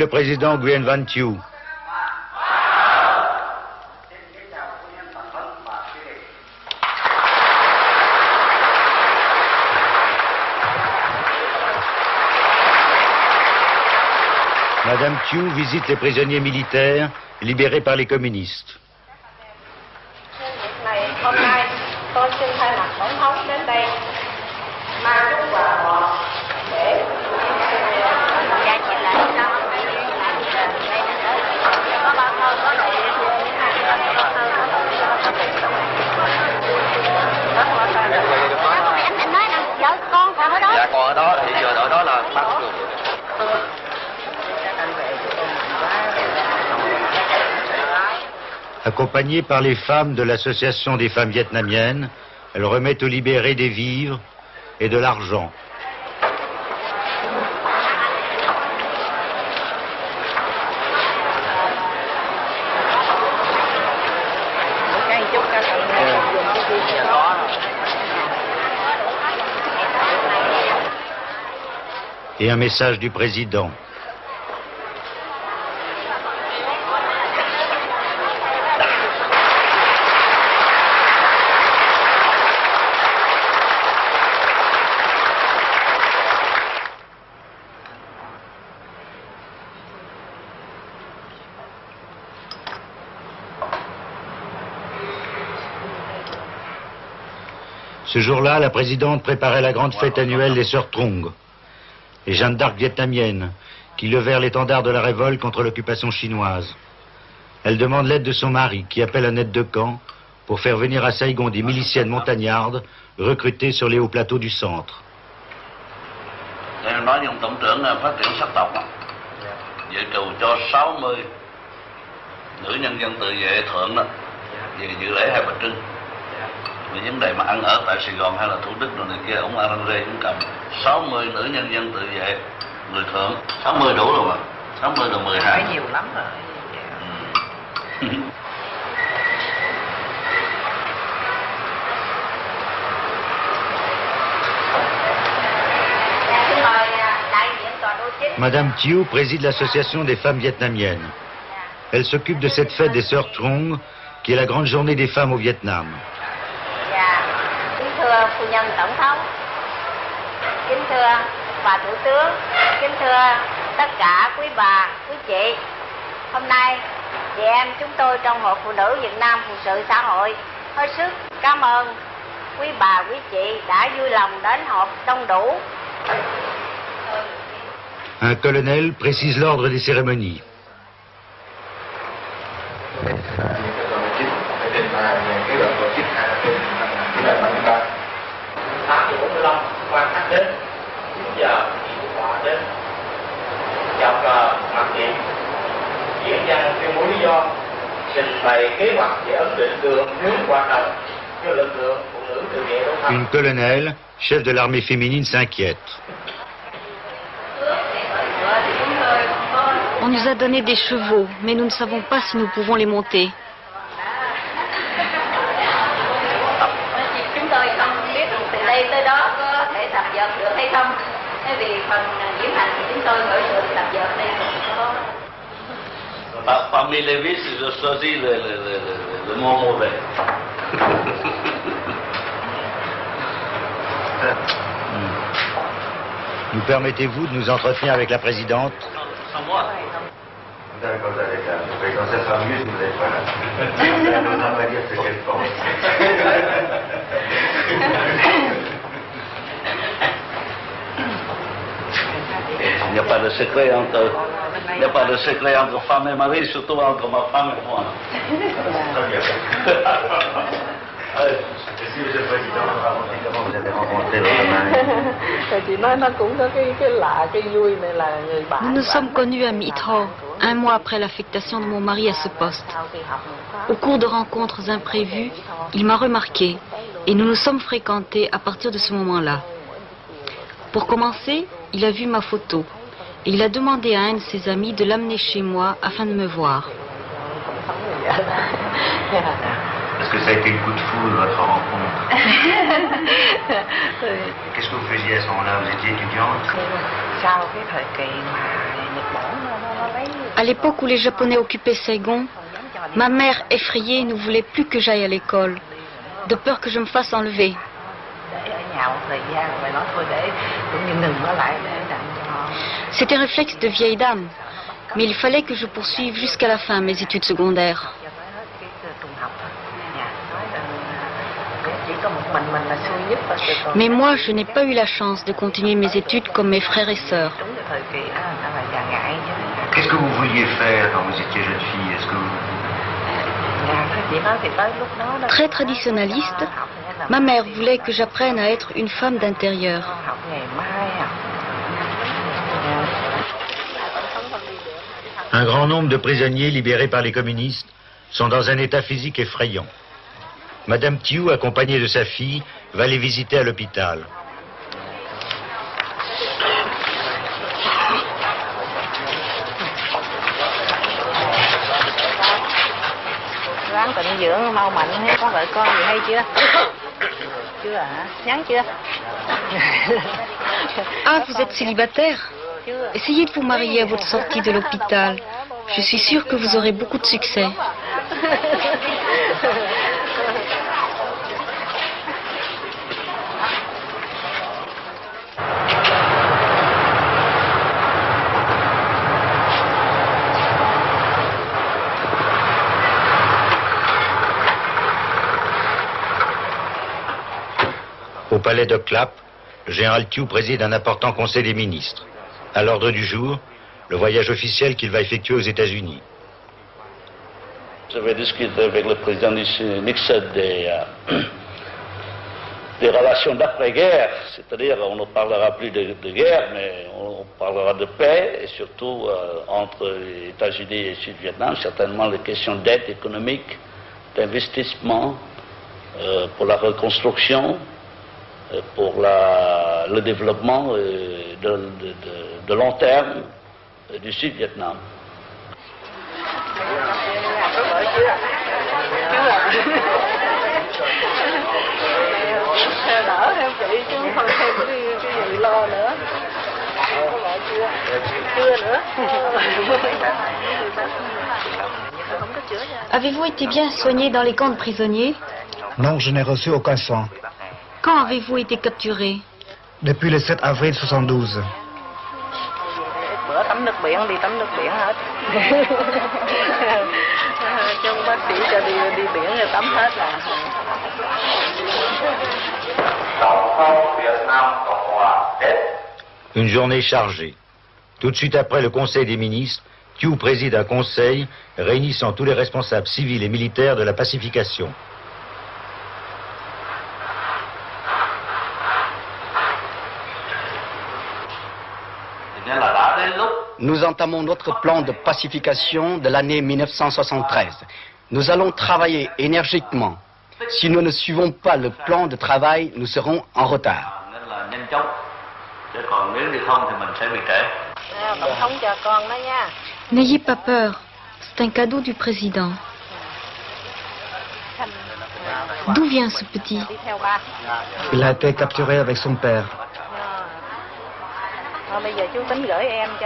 le président Nguyen Van Thieu. Madame Thieu visite les prisonniers militaires libérés par les communistes. Hôm nay tôi xin thay mặt tổng thống đến đây mang chúc quà họ để anh nói nè, vợ con còn ở đó. Dạ còn ở đó, thì giờ ở đó là bắt được. Accompagnée par les femmes de l'association des femmes vietnamiennes, elle remet aux libérés des vivres et de l'argent. Et un message du président. Ce jour-là, la présidente préparait la grande fête annuelle des Sœurs Trong, les Jeanne d'Arc vietnamiennes, qui levèrent l'étendard de la révolte contre l'occupation chinoise. Elle demande l'aide de son mari, qui appelle un aide de camp, pour faire venir à Saigon des miliciennes montagnardes recrutées sur les hauts plateaux du centre. Em nói với ông tổng trưởng phát triển sắc tộc, dự trù cho 60 nữ nhân dân tự vệ thượng đó, về dự lễ Hai Bà Trưng. Về vấn đề mà ăn ở tại Sài Gòn hay là Thủ Đức rồi này kia, ông arrange cũng cầm 60 nữ nhân dân tự vệ người thượng. 60 đủ rồi mà, 60 là 12. Phải nhiều lắm rồi. Madame Thieu préside l'association des femmes vietnamiennes. Elle s'occupe de cette fête des Sœurs Trong, qui est la grande journée des femmes au Vietnam. Kính thưa phu nhân tổng thống, kính thưa bà thủ tướng, kính thưa tất cả quý bà, quý chị. Hôm nay chị em chúng tôi trong Hội Phụ nữ Việt Nam Phụ sự xã hội hết sức cảm ơn quý bà, quý chị đã vui lòng đến họp đông đủ. Un colonel précise l'ordre des cérémonies. Quan khách đến 9 giờ họ đến chào cờ mặc niệm diễn văn tuyên bố lý do trình bày kế hoạch để ấn định đường hướng hoạt động cho lực lượng phụ nữ tự vệ đông thăng. Une colonelle, chef de l'armée féminine, s'inquiète. On nous a donné des chevaux, mais nous ne savons pas si nous pouvons les monter. Chúng tôi không biết từ đây tới đó có thể tập dượt được hay không. Thế vì phần diễm hành thì chúng tôi khởi sự tập dượt đây có. Parmi les vices, je choisis le mot mauvais. Nous permettez-vous de nous entretenir avec la présidente? Sans moi. D'accord, d'accord. Quand ça sera mieux, si vous n'êtes pas là. Ça n'osera pas dire ce qu'elle pense. Il n'y a pas de secret entre femme et mari, surtout entre ma femme et moi. Très bien. Si Monsieur le Président, racontez comment vous avez rencontré votre mari. Chị nói nó cũng có cái lạ, cái vui này là người bạn. Nous nous sommes connus à Mỹ Tho, un mois après l'affectation de mon mari à ce poste. Au cours de rencontres imprévues, il m'a remarqué et nous nous sommes fréquentés à partir de ce moment-là. Pour commencer, il a vu ma photo et il a demandé à un de ses amis de l'amener chez moi afin de me voir. Est-ce que ça a été le coup de foudre, votre rencontre? Qu'est-ce que vous faisiez à ce moment-là? Vous étiez étudiante? Sau cái thời kỳ mà Nhật Bản nó lấy À l'époque où les Japonais occupaient Saigon, ma mère, effrayée, ne voulait plus que j'aille à l'école, de peur que je me fasse enlever. C'était un réflexe de vieille dame, mais il fallait que je poursuive jusqu'à la fin mes études secondaires. Mais moi, je n'ai pas eu la chance de continuer mes études comme mes frères et sœurs. Qu'est-ce que vous vouliez faire quand vous étiez jeune fille? Est-ce que vous... Très traditionnaliste, ma mère voulait que j'apprenne à être une femme d'intérieur. Un grand nombre de prisonniers libérés par les communistes sont dans un état physique effrayant. Madame Thiou, accompagnée de sa fille, va les visiter à l'hôpital. Ah, vous êtes célibataire? Essayez de vous marier à votre sortie de l'hôpital. Je suis sûre que vous aurez beaucoup de succès. Au palais de Clap, le général Thiou préside un important conseil des ministres. À l'ordre du jour, le voyage officiel qu'il va effectuer aux États-Unis. Je vais discuter avec le président Nixon des relations d'après-guerre, c'est-à-dire on ne parlera plus de guerre, mais on parlera de paix, et surtout entre les États-Unis et le Sud-Vietnam, certainement les questions d'aide économique, d'investissement, pour la reconstruction, pour le développement de long terme du Sud-Vietnam. Avez-vous été bien soigné dans les camps de prisonniers? Non, je n'ai reçu aucun soin. Quand avez-vous été capturé? Depuis le 7 avril 72. Une journée chargée. Tout de suite après le Conseil des ministres, Thiou préside un conseil réunissant tous les responsables civils et militaires de la pacification. Nous entamons notre plan de pacification de l'année 1973. Nous allons travailler énergiquement. Si nous ne suivons pas le plan de travail, nous serons en retard. N'ayez pas peur, c'est un cadeau du président. D'où vient ce petit? Il a été capturé avec son père.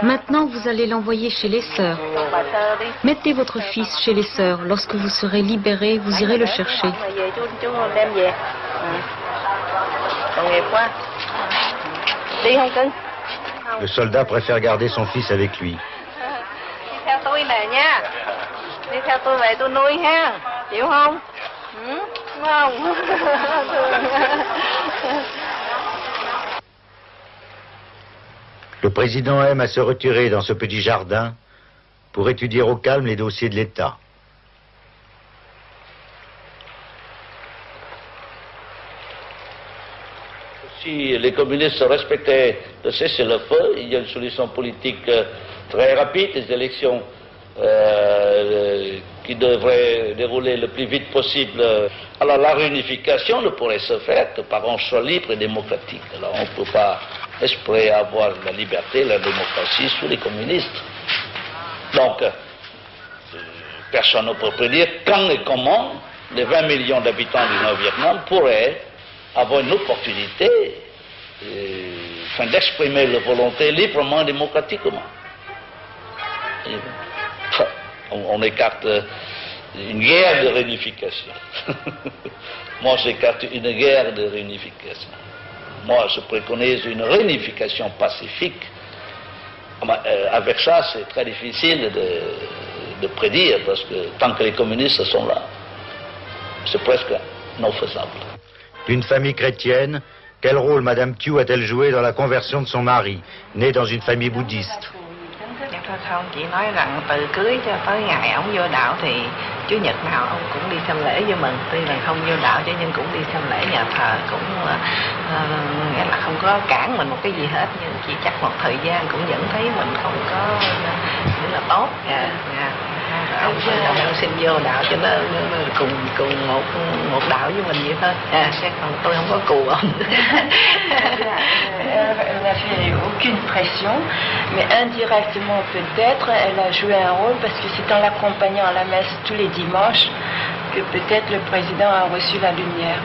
Maintenant, vous allez l'envoyer chez les sœurs. Mettez votre fils chez les sœurs. Lorsque vous serez libéré, vous irez le chercher. Le soldat préfère garder son fils avec lui. Le président aime à se retirer dans ce petit jardin pour étudier au calme les dossiers de l'État. Si les communistes respectaient le cessez-le-feu, il y a une solution politique très rapide, des élections qui devraient dérouler le plus vite possible. Alors la réunification ne pourrait se faire que par un choix libre et démocratique. Alors on ne peut pas espérer avoir la liberté, la démocratie sous les communistes. Donc, personne ne peut prédire quand et comment les 20 millions d'habitants du Nord-Vietnam pourraient avoir une opportunité d'exprimer leur volonté librement et démocratiquement. On écarte une guerre de réunification. Moi, j'écarte une guerre de réunification. Moi, je préconise une réunification pacifique. Avec ça, c'est très difficile de prédire, parce que tant que les communistes sont là, c'est presque non faisable. D'une famille chrétienne, quel rôle Madame Thieu a-t-elle joué dans la conversion de son mari, né dans une famille bouddhiste? Không, chỉ nói rằng từ cưới cho tới ngày ông vô đạo thì Chủ nhật nào ông cũng đi xem lễ với mình, tuy là không vô đạo chứ nhưng cũng đi xem lễ nhà thờ, cũng nghĩa là không có cản mình một cái gì hết, nhưng chỉ chắc một thời gian cũng vẫn thấy mình không có nghĩa là tốt. Ông xin vô đạo cho nó cùng một đạo với mình vậy thôi. Còn tôi không có cù ông. Elle n'a fait aucune pression, mais indirectement peut-être elle a joué un rôle parce que c'est en l'accompagnant à la messe tous les dimanches que peut-être le président a reçu la lumière.